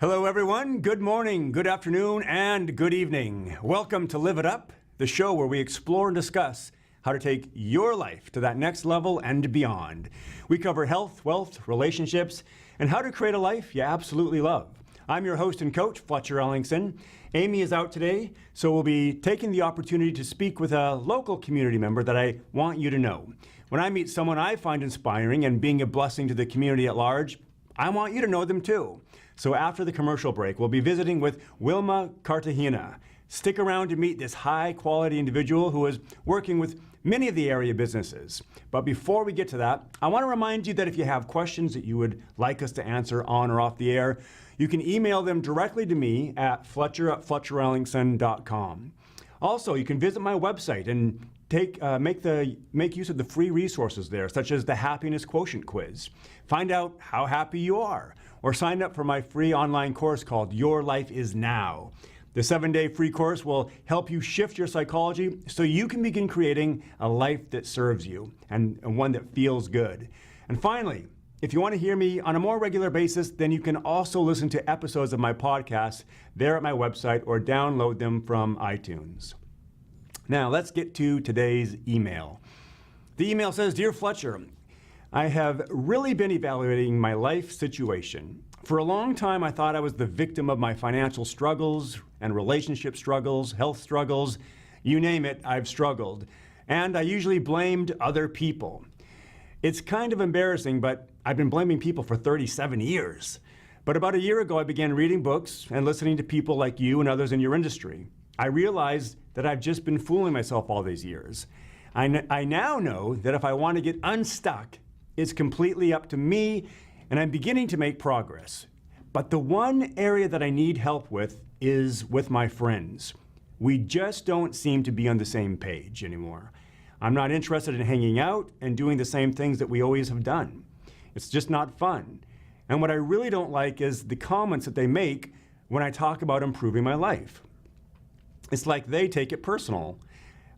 Hello everyone, good morning, good afternoon, and good evening. Welcome to Live It Up, the show where we explore and discuss how to take your life to that next level and beyond. We cover health, wealth, relationships, and how to create a life you absolutely love. I'm your host and coach, Fletcher Ellingson. Amy is out today, so we'll be taking the opportunity to speak with a local community member that I want you to know. When I meet someone I find inspiring and being a blessing to the community at large, I want you to know them too. So after the commercial break, we'll be visiting with Wilma Cartagena. Stick around to meet this high-quality individual who is working with many of the area businesses. But before we get to that, I want to remind you that if you have questions that you would like us to answer on or off the air, you can email them directly to me at fletcher@fletcherellingson.com. Also, you can visit my website and make use of the free resources there, such as the Happiness Quotient Quiz. Find out how happy you are, or sign up for my free online course called Your Life Is Now. The 7-day free course will help you shift your psychology so you can begin creating a life that serves you and one that feels good. And finally, if you want to hear me on a more regular basis, then you can also listen to episodes of my podcast there at my website or download them from iTunes. Now, let's get to today's email. The email says, Dear Fletcher, I have really been evaluating my life situation. For a long time, I thought I was the victim of my financial struggles and relationship struggles, health struggles, you name it, I've struggled. And I usually blamed other people. It's kind of embarrassing, but I've been blaming people for 37 years. But about a year ago, I began reading books and listening to people like you and others in your industry. I realized that I've just been fooling myself all these years. I now know that if I want to get unstuck, it's completely up to me, and I'm beginning to make progress. But the one area that I need help with is with my friends. We just don't seem to be on the same page anymore. I'm not interested in hanging out and doing the same things that we always have done. It's just not fun. And what I really don't like is the comments that they make when I talk about improving my life. It's like they take it personal,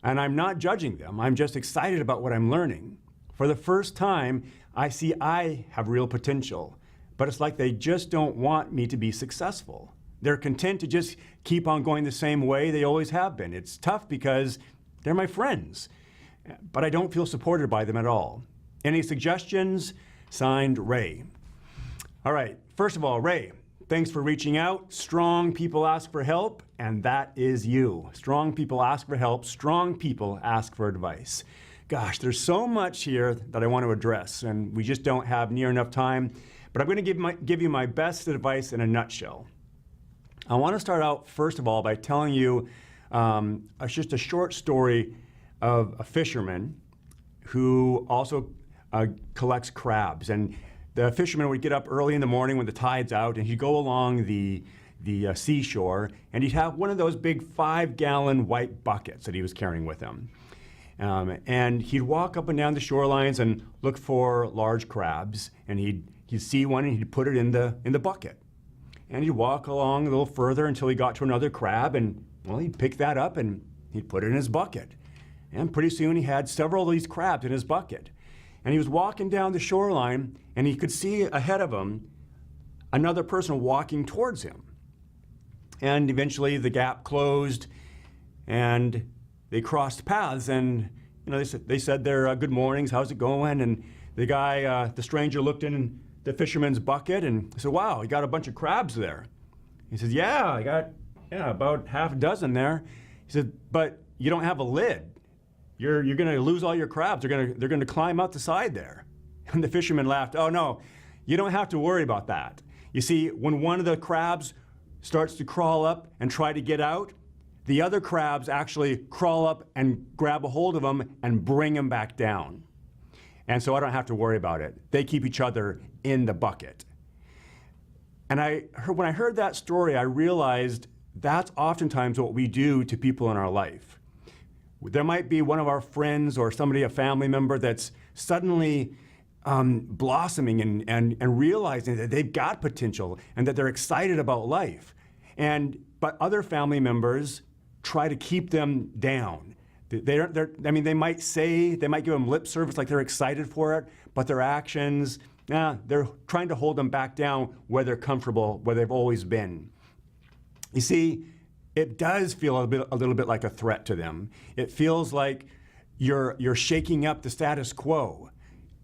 and I'm not judging them. I'm just excited about what I'm learning. For the first time, I see I have real potential, but it's like they just don't want me to be successful. They're content to just keep on going the same way they always have been. It's tough because they're my friends, but I don't feel supported by them at all. Any suggestions? Signed, Ray. All right, first of all, Ray, thanks for reaching out. Strong people ask for help, and that is you. Strong people ask for help. Strong people ask for advice. Gosh, there's so much here that I want to address, and we just don't have near enough time. But I'm going to give you my best advice in a nutshell. I want to start out, first of all, by telling you just a short story of a fisherman who also collects crabs. And the fisherman would get up early in the morning when the tide's out, and he'd go along the seashore, and he'd have one of those big 5-gallon white buckets that he was carrying with him. And he'd walk up and down the shorelines and look for large crabs, and he'd see one and he'd put it in the bucket. And he'd walk along a little further until he got to another crab, and well, he'd pick that up and he'd put it in his bucket. And pretty soon he had several of these crabs in his bucket. And he was walking down the shoreline, and he could see ahead of him another person walking towards him. And eventually the gap closed, and they crossed paths, and they said their good mornings, how's it going? And the stranger looked in the fisherman's bucket and said, wow, you got a bunch of crabs there. He says, yeah, I got about half a dozen there. He said, but you don't have a lid. You're going to lose all your crabs. They're going to climb out the side there. And the fisherman laughed, oh no, you don't have to worry about that. You see, when one of the crabs starts to crawl up and try to get out, the other crabs actually crawl up and grab a hold of him and bring him back down. And so I don't have to worry about it. They keep each other in the bucket. And when I heard that story, I realized that's oftentimes what we do to people in our life. There might be one of our friends or somebody, a family member, that's suddenly blossoming and realizing that they've got potential and that they're excited about life. But other family members try to keep them down. They might give them lip service like they're excited for it, but their actions they're trying to hold them back down where they're comfortable, where they've always been. You see, it does feel a little bit like a threat to them. It feels like you're shaking up the status quo.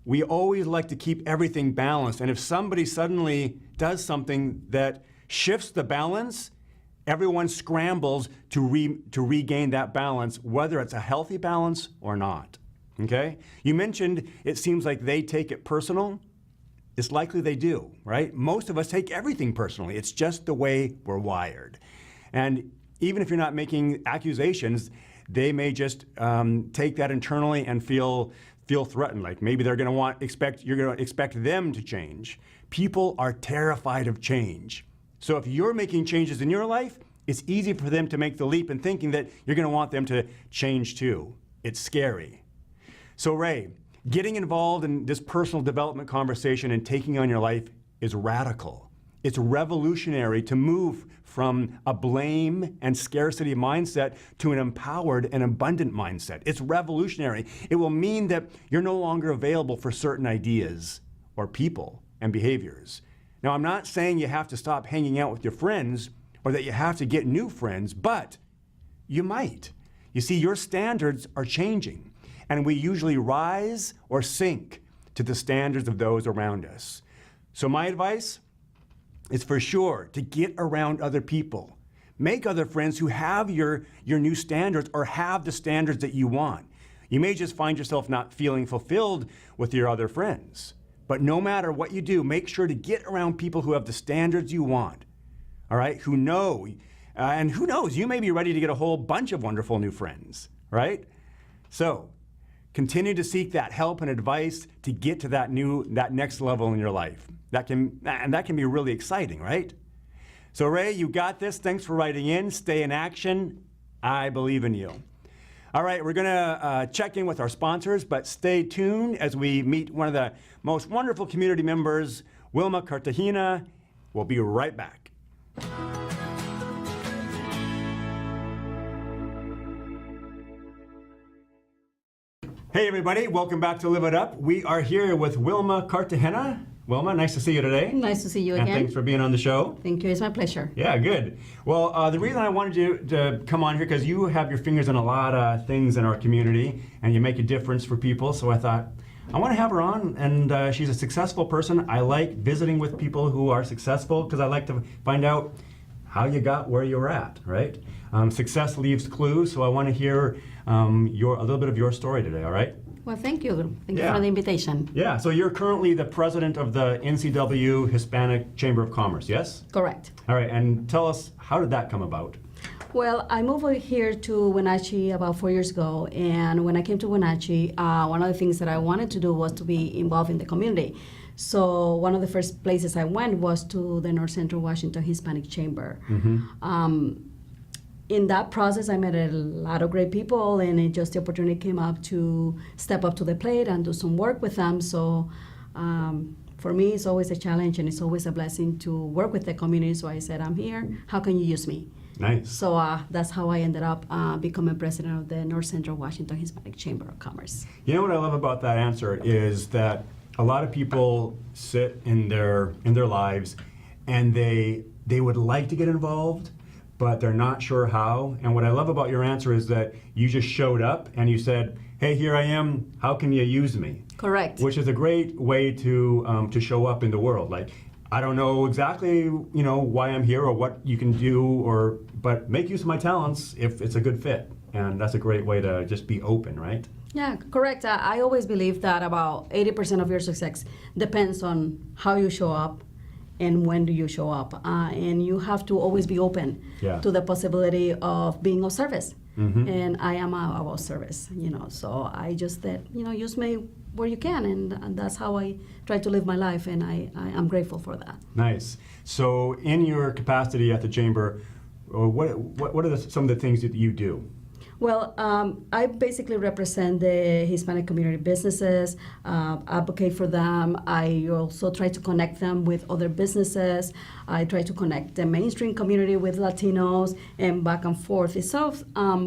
We always like to keep everything balanced, and if somebody suddenly does something that shifts the balance, everyone scrambles to regain that balance, whether it's a healthy balance or not, okay? You mentioned it seems like they take it personal. It's likely they do, right? Most of us take everything personally. It's just the way we're wired. And even if you're not making accusations, they may just take that internally and feel threatened. Like maybe you're going to expect them to change. People are terrified of change. So if you're making changes in your life, it's easy for them to make the leap in thinking that you're going to want them to change too. It's scary. So Ray, getting involved in this personal development conversation and taking on your life is radical. It's revolutionary to move from a blame and scarcity mindset to an empowered and abundant mindset. It's revolutionary. It will mean that you're no longer available for certain ideas or people and behaviors. Now, I'm not saying you have to stop hanging out with your friends or that you have to get new friends, but you might. You see, your standards are changing, and we usually rise or sink to the standards of those around us. So my advice is for sure to get around other people. Make other friends who have your new standards or have the standards that you want. You may just find yourself not feeling fulfilled with your other friends. But no matter what you do, make sure to get around people who have the standards you want, all right, who know. And who knows, you may be ready to get a whole bunch of wonderful new friends, right? So continue to seek that help and advice to get to that next level in your life. That can be really exciting, right? So Ray, you got this. Thanks for writing in. Stay in action. I believe in you. All right, we're going to check in with our sponsors, but stay tuned as we meet one of the most wonderful community members, Wilma Cartagena. We'll be right back. Hey everybody, welcome back to Live It Up. We are here with Wilma Cartagena. Wilma, nice to see you today. Nice to see you again. And thanks for being on the show. Thank you, it's my pleasure. Yeah, good. Well, the reason I wanted you to come on here, because you have your fingers in a lot of things in our community, and you make a difference for people, so I thought, I want to have her on, and she's a successful person. I like visiting with people who are successful, because I like to find out how you got where you're at, right? Success leaves clues, so I want to hear a little bit of your story today, all right? Well, thank you. Thank you for the invitation. Yeah, so you're currently the president of the NCW Hispanic Chamber of Commerce, yes? Correct. All right, and tell us, how did that come about? Well, I moved over here to Wenatchee about 4 years ago, and when I came to Wenatchee, one of the things that I wanted to do was to be involved in the community. So one of the first places I went was to the North Central Washington Hispanic Chamber. Mm-hmm. In that process, I met a lot of great people, and the opportunity came up to step up to the plate and do some work with them. So for me, it's always a challenge, and it's always a blessing to work with the community. So I said, I'm here. How can you use me? Nice. So that's how I ended up becoming president of the North Central Washington Hispanic Chamber of Commerce. You know what I love about that answer is that a lot of people sit in their lives, and they would like to get involved, but they're not sure how. And what I love about your answer is that you just showed up and you said, hey, here I am, how can you use me? Correct. Which is a great way to show up in the world. Like, I don't know exactly, why I'm here or what you can do, but make use of my talents if it's a good fit. And that's a great way to just be open, right? Yeah, correct. I always believe that about 80% of your success depends on how you show up and when do you show up. And you have to always be open to the possibility of being of service. Mm-hmm. And I am about service, so I just said, use me where you can, and that's how I try to live my life, and I'm grateful for that. Nice. So in your capacity at the Chamber, what are some of the things that you do? Well, I basically represent the Hispanic community businesses, advocate for them. I also try to connect them with other businesses. I try to connect the mainstream community with Latinos and back and forth. So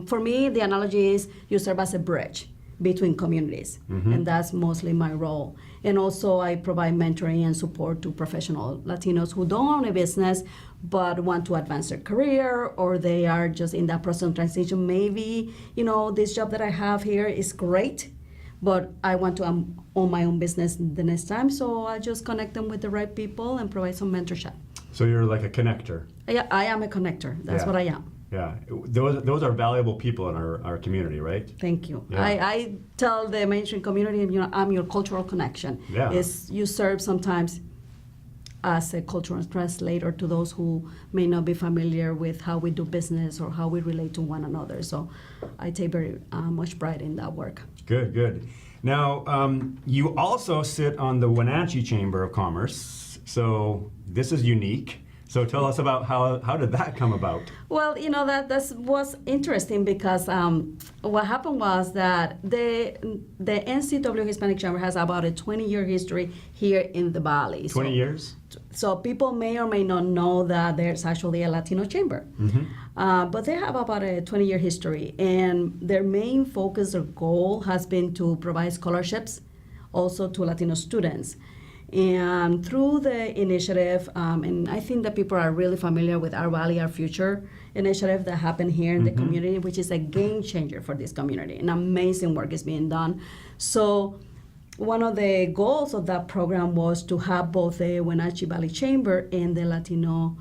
for me, the analogy is you serve as a bridge between communities, and that's mostly my role. And also I provide mentoring and support to professional Latinos who don't own a business but want to advance their career, or they are just in that process of transition. Maybe, this job that I have here is great, but I want to own my own business the next time, so I just connect them with the right people and provide some mentorship. So you're like a connector. Yeah, I am a connector. That's what I am. Yeah, those are valuable people in our community, right? Thank you. Yeah. I tell the mainstream community, I'm your cultural connection. Yeah. You serve sometimes as a cultural translator to those who may not be familiar with how we do business or how we relate to one another. So I take very much pride in that work. Good. Now, you also sit on the Wenatchee Chamber of Commerce, so this is unique. So tell us about how did that come about? Well, that was interesting because what happened was that the NCW Hispanic Chamber has about a 20-year history here in the Valley. 20 years? So people may or may not know that there's actually a Latino chamber. But they have about a 20-year history, and their main focus or goal has been to provide scholarships also to Latino students. And through the initiative, and I think that people are really familiar with Our Valley, Our Future initiative that happened here in the community, which is a game changer for this community. And amazing work is being done. So one of the goals of that program was to have both the Wenatchee Valley Chamber and the Latino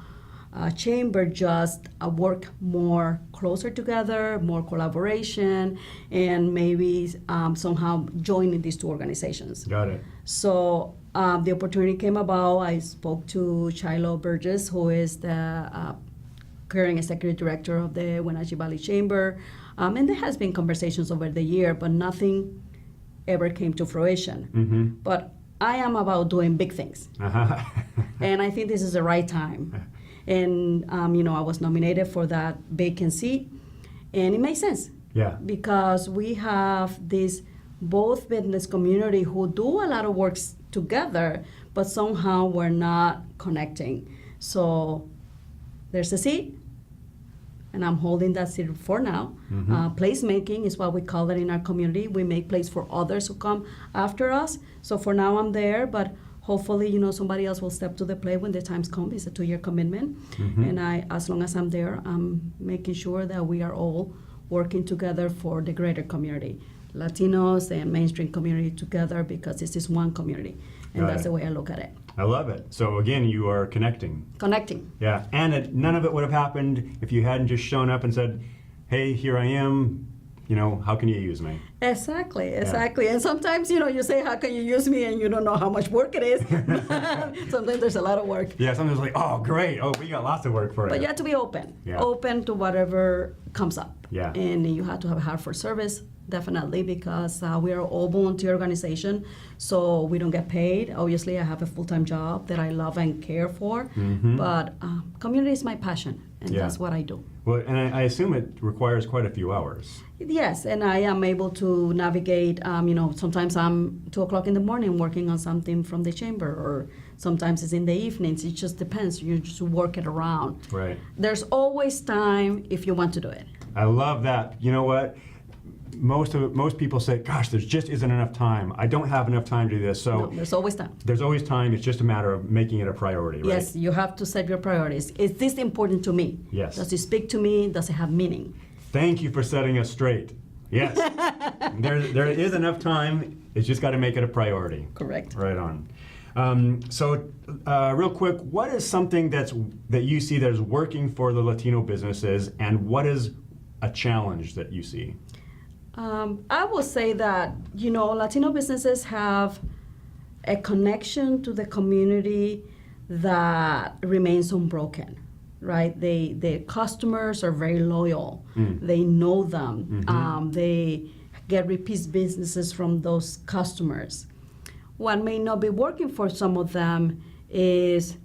Chamber just work more closer together, more collaboration, and maybe somehow joining these two organizations. Got it. So the opportunity came about. I spoke to Shiloh Burgess, who is the current executive director of the Wenatchee Valley Chamber, and there has been conversations over the year, but nothing ever came to fruition. But I am about doing big things, and I think this is the right time. And I was nominated for that vacant seat, and it makes sense. Yeah. Because we have this both business community who do a lot of work together, but somehow we're not connecting. So there's a seat, and I'm holding that seat for now. Placemaking is what we call it in our community. We make place for others who come after us. So for now I'm there, but hopefully, somebody else will step to the plate when the times come. It's a 2-year commitment. And as long as I'm there, I'm making sure that we are all working together for the greater community. Latinos and mainstream community together, because this is one community. And that's the way I look at it. I love it. So again, you are connecting. Connecting. Yeah, and none of it would have happened if you hadn't just shown up and said, hey, here I am. How can you use me? Exactly. And sometimes, you say, how can you use me? And you don't know how much work it is. Sometimes there's a lot of work. Yeah, sometimes like, oh, great. Oh, we got lots of work for you. But you have to be open. Yeah. Open to whatever comes up. Yeah. And you have to have a heart for service, definitely, because we are all volunteer organization, so we don't get paid. Obviously, I have a full-time job that I love and care for, but community is my passion, and that's what I do. Well, and I assume it requires quite a few hours. Yes, and I am able to navigate, sometimes I'm 2 o'clock in the morning working on something from the chamber, or sometimes it's in the evenings. It just depends. You just work it around. Right. There's always time if you want to do it. I love that. You know what? Most people say, gosh, there just isn't enough time. I don't have enough time to do this. So No, there's always time. There's always time. It's just a matter of making it a priority, right? Yes, you have to set your priorities. Is this important to me? Yes. Does it speak to me? Does it have meaning? Thank you for setting us straight. Yes. there is enough time. It's just got to make it a priority. Correct. Right on. Real quick, what is something that you see that is working for the Latino businesses, and what is a challenge that you see? I will say that, Latino businesses have a connection to the community that remains unbroken, right? Their customers are very loyal. They know them. They get repeat businesses from those customers. What may not be working for some of them is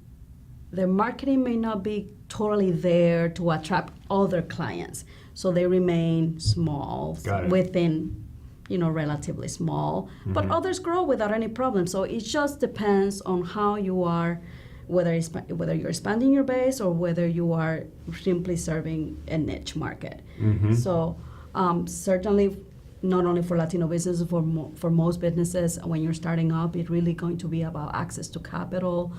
their marketing may not be totally there to attract other clients. So they remain small within, relatively small. But others grow without any problem. So it just depends on how you are, whether you're expanding your base or whether you are simply serving a niche market. So certainly not only for Latino businesses, for most businesses, when you're starting up, it's really going to be about access to capital,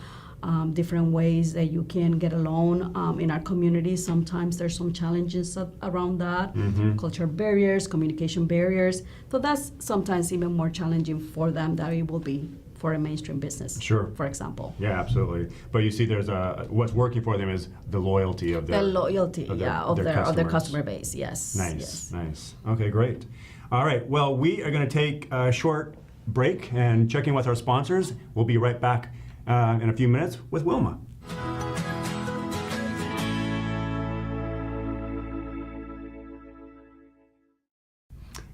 different ways that you can get a loan. In our community, sometimes there's some challenges around that, cultural barriers, communication barriers. So that's sometimes even more challenging for them than it will be for a mainstream business, Sure. for example. Yeah, absolutely. But you see, there's what's working for them is the loyalty of their their customers. customer base. Yes. Nice, Yes. nice. Okay, great. All right. Well, we are going to take a short break and check in with our sponsors. We'll be right back in a few minutes with Wilma.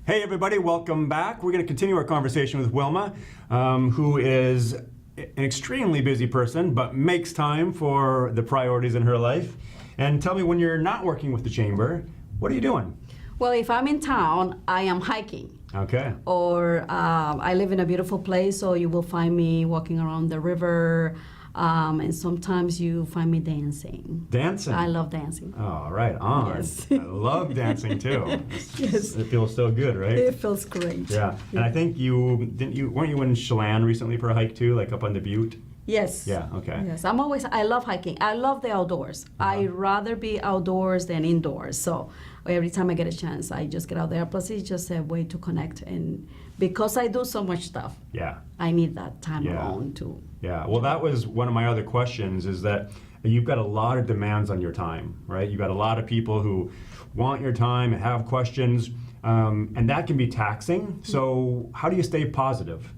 Hey everybody, welcome back. We're going to continue our conversation with Wilma, who is an extremely busy person, but makes time for the priorities in her life. And tell me, when you're not working with the Chamber, what are you doing? Well, if I'm in town, I am hiking. Okay. Or I live in a beautiful place, so you will find me walking around the river, and sometimes you find me dancing. Dancing? I love dancing. Oh, right on. Yes. I love dancing too. Yes. It feels so good, right? It feels great. Yeah. And I think weren't you in Chelan recently for a hike too, like up on the butte? Yes. Yeah, okay. Yes, I love hiking. I love the outdoors. I'd rather be outdoors than indoors. So every time I get a chance, I just get out there. Plus, it's just a way to connect. And because I do so much stuff, Yeah. I need that time Yeah. alone too. Yeah. Well, that was one of my other questions, is that you've got a lot of demands on your time, right? You've got a lot of people who want your time and have questions, and that can be taxing. So how do you stay positive?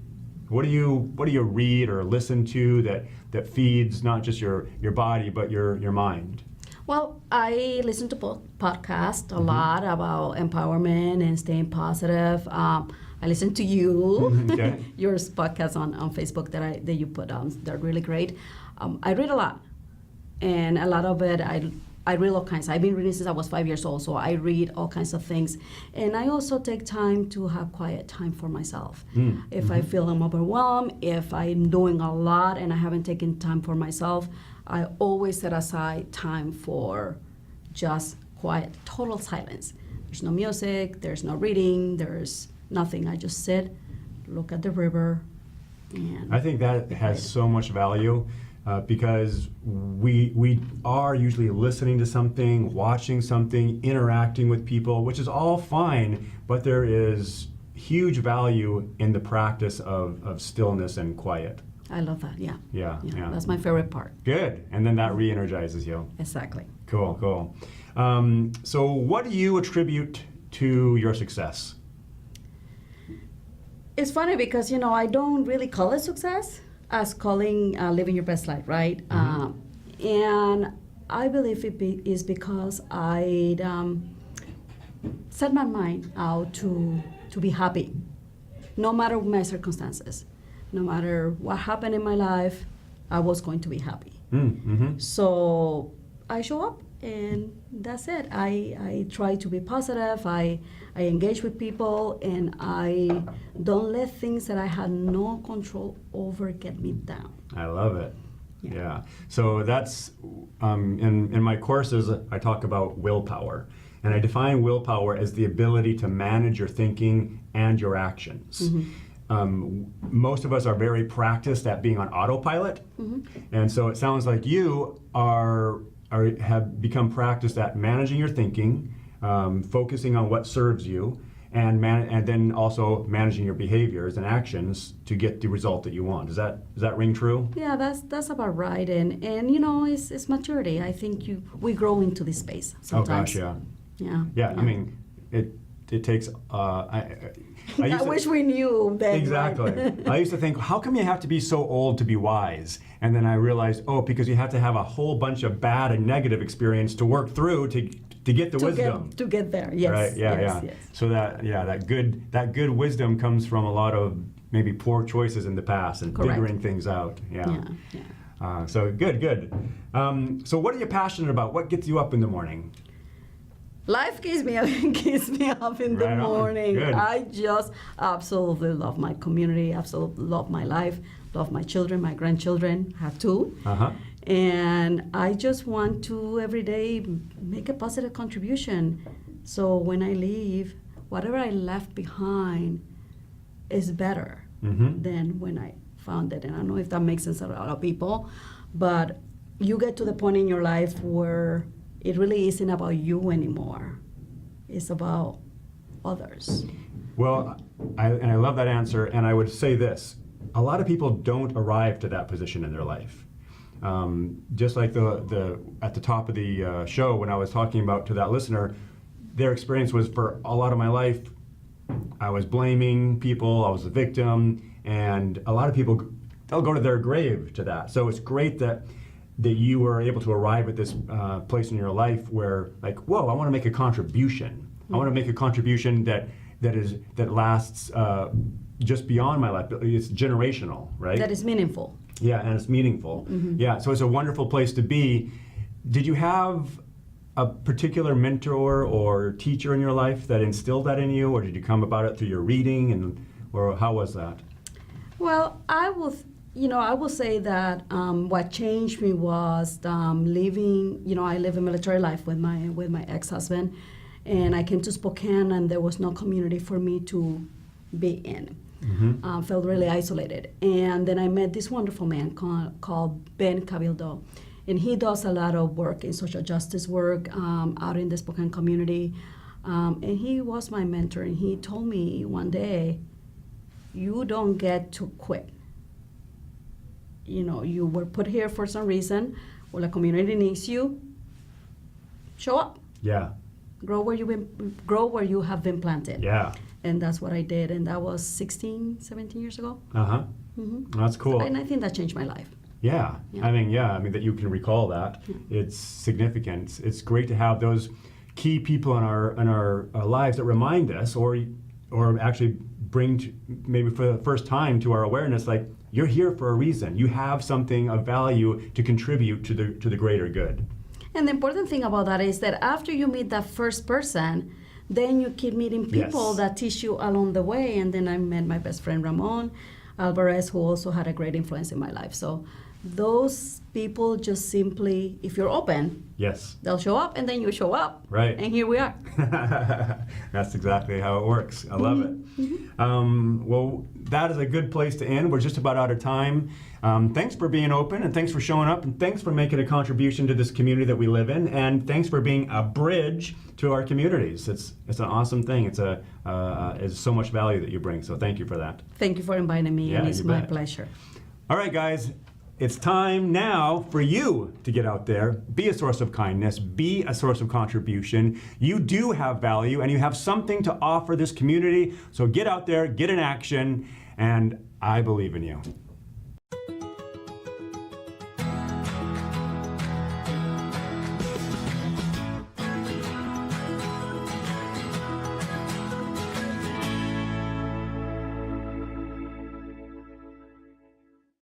What do you read or listen to that feeds not just your body but your mind? Well, I listen to podcasts a lot about empowerment and staying positive. I listen to you, Okay. your podcasts on Facebook that you put on. They're really great. I read a lot, and a lot of it I read all kinds. I've been reading since I was 5 years old, so I read all kinds of things. And I also take time to have quiet time for myself. If I feel I'm overwhelmed, if I'm doing a lot and I haven't taken time for myself, I always set aside time for just quiet, total silence. There's no music, there's no reading, there's nothing. I just sit, look at the river, and I think that has so much value. Because we are usually listening to something, watching something, interacting with people, which is all fine, but there is huge value in the practice of stillness and quiet. I love that. Yeah. Yeah. That's my favorite part. Good. And then that re-energizes you. Exactly. Cool. So what do you attribute to your success? It's funny because, I don't really call it success as calling living your best life, right? And I believe it is because I set my mind out to be happy, no matter my circumstances, no matter what happened in my life, I was going to be happy. So I show up, and that's it. I try to be positive. I engage with people, and I don't let things that I had no control over get me down. I love it. Yeah. So that's in my courses I talk about willpower, and I define willpower as the ability to manage your thinking and your actions. Most of us are very practiced at being on autopilot, and so it sounds like you have become practiced at managing your thinking, focusing on what serves you, and then also managing your behaviors and actions to get the result that you want. Does that ring true? Yeah, that's about right. And it's maturity. I think we grow into this space sometimes. Oh gosh, Yeah. Yeah. I mean, it takes. I wish we knew that. Exactly. Right? I used to think, how come you have to be so old to be wise? And then I realized, because you have to have a whole bunch of bad and negative experience to work through to get the wisdom. To get there, yes. Right. Yeah. Yes. So that good wisdom comes from a lot of maybe poor choices in the past and Correct. figuring things out. Yeah. So good. So what are you passionate about? What gets you up in the morning? Life keeps me up in the morning. Good. I just absolutely love my community, absolutely love my life, love my children, my grandchildren, have two. And I just want to every day make a positive contribution. So when I leave, whatever I left behind is better than when I found it. And I don't know if that makes sense to a lot of people, but you get to the point in your life where it really isn't about you anymore. It's about others. Well, I love that answer, and I would say this. A lot of people don't arrive to that position in their life. Just like at the top of the show when I was talking about to that listener, their experience was for a lot of my life, I was blaming people, I was a victim, and a lot of people, they'll go to their grave to that. So it's great that you were able to arrive at this place in your life where, like, whoa, I want to make a contribution. I want to make a contribution that lasts just beyond my life. It's generational, right? That is meaningful. Yeah, and it's meaningful. Yeah, so it's a wonderful place to be. Did you have a particular mentor or teacher in your life that instilled that in you, or did you come about it through your reading, or how was that? Well, I will say that what changed me was living. I live a military life with my ex-husband, and I came to Spokane, and there was no community for me to be in. Felt really isolated, and then I met this wonderful man called Ben Cabildo. And he does a lot of work in social justice work out in the Spokane community. And he was my mentor. And he told me one day, you don't get to quit. You were put here for some reason. Well, the community needs you. Show up. Yeah. Grow where you have been planted. Yeah. And that's what I did. And that was 16, 17 years ago. That's cool. And I think that changed my life. Yeah. I mean, that you can recall that. It's significant. It's great to have those key people in our lives that remind us, or actually bring maybe for the first time to our awareness, like, you're here for a reason. You have something of value to contribute to the greater good. And the important thing about that is that after you meet that first person, then you keep meeting people that teach you along the way. And then I met my best friend Ramon Alvarez, who also had a great influence in my life. So those people just simply, if you're open, they'll show up, and then you show up. Right. And here we are. That's exactly how it works. I love it. Well, that is a good place to end. We're just about out of time. Thanks for being open, and thanks for showing up, and thanks for making a contribution to this community that we live in, and thanks for being a bridge to our communities. It's an awesome thing. It's so much value that you bring. So thank you for that. Thank you for inviting me, and it's my pleasure. All right, guys. It's time now for you to get out there, be a source of kindness, be a source of contribution. You do have value, and you have something to offer this community. So get out there, get in action, and I believe in you.